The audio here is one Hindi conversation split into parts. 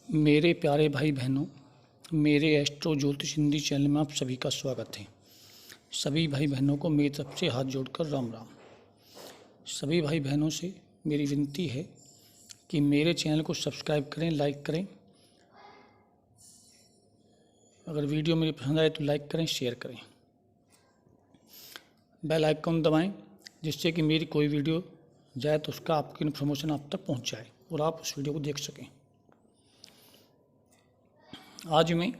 मेरे प्यारे भाई बहनों, मेरे एस्ट्रो ज्योतिष हिंदी चैनल में आप सभी का स्वागत है। सभी भाई बहनों को मेरी तरफ से हाथ जोड़कर राम राम। सभी भाई बहनों से मेरी विनती है कि मेरे चैनल को सब्सक्राइब करें, लाइक करें। अगर वीडियो मेरी पसंद आए तो लाइक करें, शेयर करें। बेल आइकन दबाएं जिससे कि मेरी कोई वीडियो जाए तो उसका आपकी इन्फॉर्मेशन आप तक पहुंच जाए और आप उस वीडियो को देख सकें। आज मैं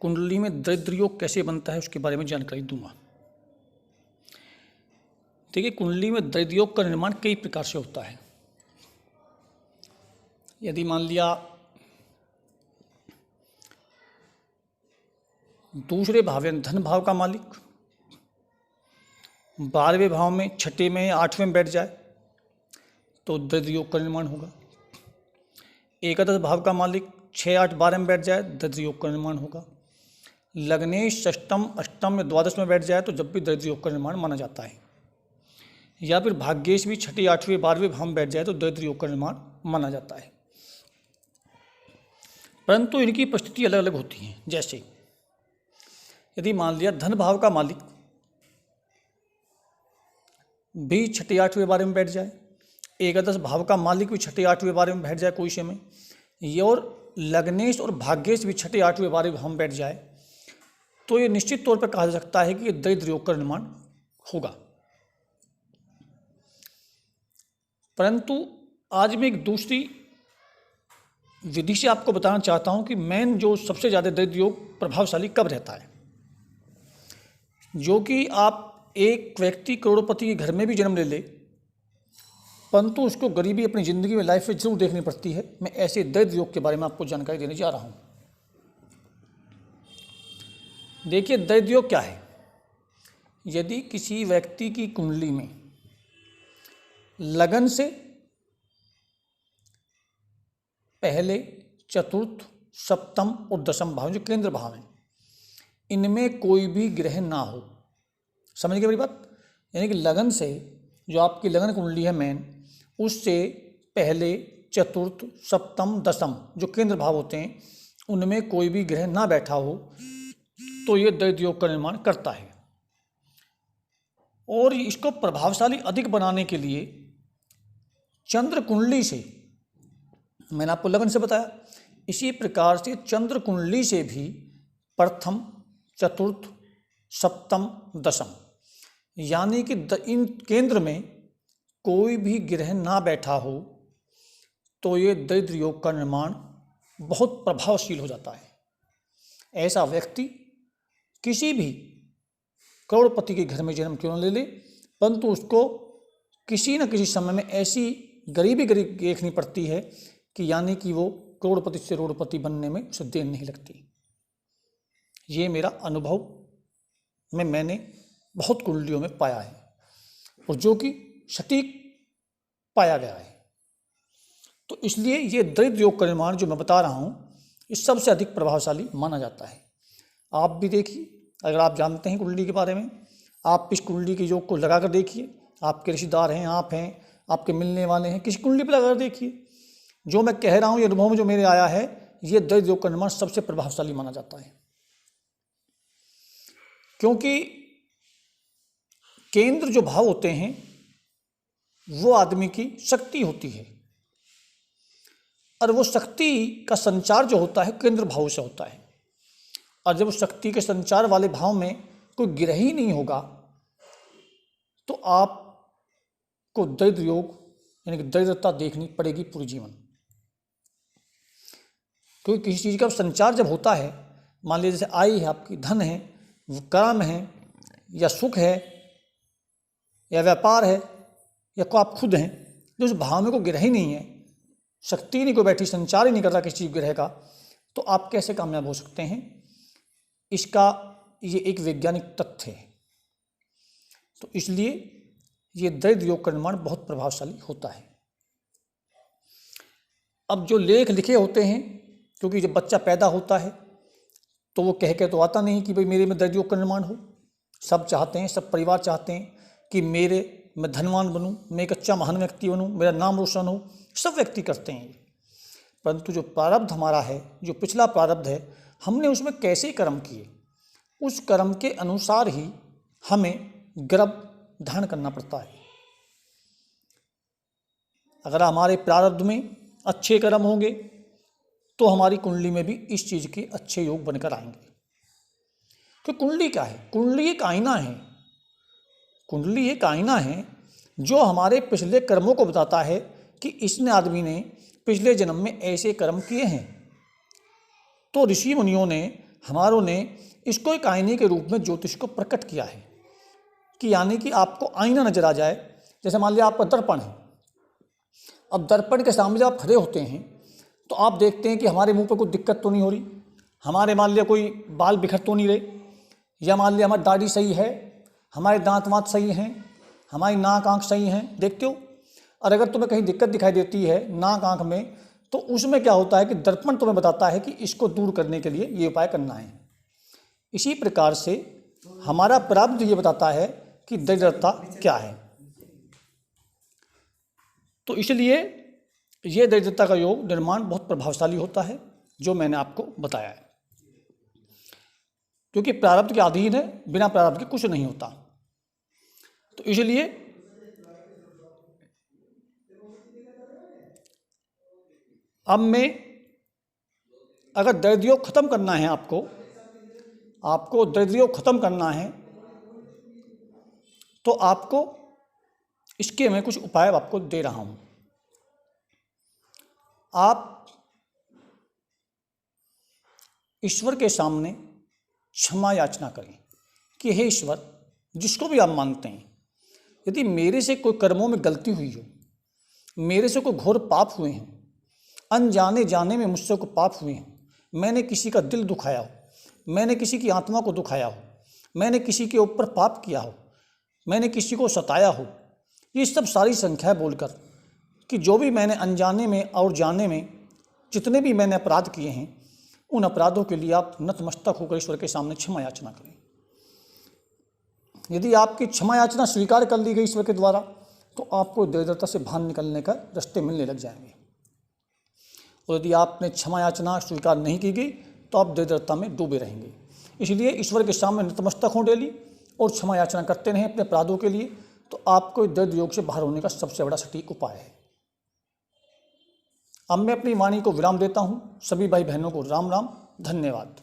कुंडली में दरिद्र योग कैसे बनता है उसके बारे में जानकारी दूंगा। देखिए, कुंडली में दरिद्र योग का निर्माण कई प्रकार से होता है। यदि मान लिया दूसरे भाव यानी धन भाव का मालिक 12वें भाव में, 6ठे में या 8वें में बैठ जाए तो दरिद्र योग का निर्माण होगा। एकादश भाव का मालिक 6, 8, 12 में बैठ जाए दरिद्र योग का निर्माण होगा। लग्नेश षष्टम, अष्टम या द्वादश में बैठ जाए तो जब भी दरिद्र योग का निर्माण माना जाता है। या फिर भाग्येश भी 6ठे, 8वें, 12वें भाव में बैठ जाए तो दरिद्र योग का निर्माण माना जाता है। परंतु इनकी परिस्थिति अलग अलग होती है। जैसे यदि मान लिया धन भाव का मालिक भी 6ठे, 8वें, 12वें में बैठ जाए, एकादश भाव का मालिक भी 6ठे, 8वें, 12वें में बैठ जाए कोई समय, ये और लग्नेश और भाग्येश भी 6ठे, 8वें, 12वें भाव में बैठ जाए तो ये निश्चित तौर पर कहा जा सकता है कि ये दरिद्र योग का निर्माण होगा। परंतु आज मैं एक दूसरी विधि से आपको बताना चाहता हूं कि मेन जो सबसे ज़्यादा दरिद्र योग प्रभावशाली कब रहता है, जो कि आप एक व्यक्ति करोड़पति के घर में भी जन्म ले ले परंतु उसको गरीबी अपनी ज़िंदगी में, लाइफ में जरूर देखनी पड़ती है। मैं ऐसे दरिद्र योग के बारे में आपको जानकारी देने जा रहा हूं। देखिए, दरिद्र योग क्या है। यदि किसी व्यक्ति की कुंडली में लगन से पहले चतुर्थ, सप्तम और दशम भाव जो केंद्र भाव हैं, इनमें कोई भी ग्रह ना हो, समझ गए मेरी बात। यानी कि लगन से, जो आपकी लगन कुंडली है मेन, उससे पहले चतुर्थ, सप्तम, दशम जो केंद्र भाव होते हैं उनमें कोई भी ग्रह ना बैठा हो तो ये दरिद्र योग का निर्माण करता है। और इसको प्रभावशाली अधिक बनाने के लिए चंद्र कुंडली से, मैंने आपको लगन से बताया, इसी प्रकार से चंद्र कुंडली से भी प्रथम, चतुर्थ, सप्तम, दशम यानी कि इन केंद्र में कोई भी ग्रह ना बैठा हो तो ये दरिद्र योग का निर्माण बहुत प्रभावशील हो जाता है। ऐसा व्यक्ति किसी भी करोड़पति के घर में जन्म क्यों न ले ले, परंतु उसको किसी न किसी समय में ऐसी गरीबी देखनी पड़ती है कि यानी कि वो करोड़पति से करोड़पति बनने में उसे देर नहीं लगती। ये मेरा अनुभव मैंने बहुत कुंडलियों में पाया है और जो कि सटीक पाया गया है। तो इसलिए ये दरिद्र योग का निर्माण जो मैं बता रहा हूँ, इस सबसे अधिक प्रभावशाली माना जाता है। आप भी देखिए, अगर आप जानते हैं कुंडली के बारे में, आप इस कुंडली के योग को लगाकर देखिए। आपके रिश्तेदार हैं, आप हैं, आपके मिलने वाले हैं, किसी कुंडली पर लगाकर देखिए। जो मैं कह रहा हूँ, ये अनुभव में जो मेरे आया है, ये दरिद्र योग का निर्माण सबसे प्रभावशाली माना जाता है। क्योंकि केंद्र जो भाव होते हैं वो आदमी की शक्ति होती है और वो शक्ति का संचार जो होता है केंद्र भाव से होता है। और जब शक्ति के संचार वाले भाव में कोई ग्रह ही नहीं होगा तो आपको दरिद्र योग यानी कि दरिद्रता देखनी पड़ेगी पूरे जीवन। क्योंकि किसी चीज़ का संचार जब होता है, मान लीजिए जैसे आय है आपकी, धन है, काम है, या सुख है, या व्यापार है, या को आप खुद हैं, जो उस भाव में कोई ग्रह ही नहीं है, शक्ति नहीं कोई बैठी, संचार ही नहीं कर रहा किसी ग्रह का, तो आप कैसे कामयाब हो सकते हैं। इसका ये एक वैज्ञानिक तथ्य है। तो इसलिए ये दरिद्र योग का निर्माण बहुत प्रभावशाली होता है। अब जो लेख लिखे होते हैं, क्योंकि जब बच्चा पैदा होता है तो वो कह के तो आता नहीं कि भाई मेरे में दरिद्र योग का निर्माण हो। सब चाहते हैं, सब परिवार चाहते हैं कि मैं धनवान बनूं, मैं एक अच्छा महान व्यक्ति बनूं, मेरा नाम रोशन हो, सब व्यक्ति करते हैं। परंतु जो प्रारब्ध हमारा है, जो पिछला प्रारब्ध है, हमने उसमें कैसे कर्म किए, उस कर्म के अनुसार ही हमें गर्भ धारण करना पड़ता है। अगर हमारे प्रारब्ध में अच्छे कर्म होंगे तो हमारी कुंडली में भी इस चीज़ के अच्छे योग बनकर आएंगे। तो कुंडली क्या है? कुंडली एक आईना है। कुंडली एक आईना है जो हमारे पिछले कर्मों को बताता है कि इसने आदमी ने पिछले जन्म में ऐसे कर्म किए हैं। तो ऋषि मुनियों ने, हमारों ने इसको एक आईने के रूप में ज्योतिष को प्रकट किया है कि यानी कि आपको आईना नजर आ जाए। जैसे मान लिया आपका दर्पण है, अब दर्पण के सामने जब आप खड़े होते हैं तो आप देखते हैं कि हमारे मुंह पर कोई दिक्कत तो नहीं हो रही, हमारे मान लिया कोई बाल बिखर तो नहीं रहे, या मान लिया हमारी दाढ़ी सही है, हमारे दांत वाँत सही हैं, हमारी नाक आँख सही हैं, देखते हो। और अगर तुम्हें कहीं दिक्कत दिखाई देती है नाक आँख में, तो उसमें क्या होता है कि दर्पण तुम्हें बताता है कि इसको दूर करने के लिए ये उपाय करना है। इसी प्रकार से हमारा प्रारब्ध ये बताता है कि दरिद्रता क्या है। तो इसलिए ये दरिद्रता का योग निर्माण बहुत प्रभावशाली होता है, जो मैंने आपको बताया है। क्योंकि प्रारब्ध के अधीन है, बिना प्रारब्ध के कुछ नहीं होता। तो इसलिए अब मैं, अगर दरिद्र योग खत्म करना है, आपको दरिद्र योग खत्म करना है, तो आपको इसके मैं कुछ उपाय आपको दे रहा हूं। आप ईश्वर के सामने क्षमा याचना करें कि हे ईश्वर, जिसको भी आप मानते हैं, यदि मेरे से कोई कर्मों में गलती हुई हो, मेरे से कोई घोर पाप हुए हैं, अनजाने जाने में मुझसे कोई पाप हुए हैं, मैंने किसी का दिल दुखाया हो, मैंने किसी की आत्मा को दुखाया हो, मैंने किसी के ऊपर पाप किया हो, मैंने किसी को सताया हो, ये सब सारी संख्या बोलकर कि जो भी मैंने अनजाने में और जाने में जितने भी मैंने अपराध किए हैं, उन अपराधों के लिए आप नतमस्तक होकर ईश्वर के सामने क्षमा याचना करें। यदि आपकी क्षमा याचना स्वीकार कर ली गई ईश्वर के द्वारा, तो आपको दरिद्रता से बाहर निकलने का रास्ते मिलने लग जाएंगे। और यदि आपने क्षमा याचना स्वीकार नहीं की गई, तो आप दरिद्रता में डूबे रहेंगे। इसलिए ईश्वर के सामने नतमस्तक हों डेली और क्षमा याचना करते रहें अपने अपराधों के लिए, तो आपको दरिद्र योग से बाहर होने का सबसे बड़ा सटीक उपाय है। अब मैं अपनी वाणी को विराम देता हूँ। सभी भाई बहनों को राम राम, धन्यवाद।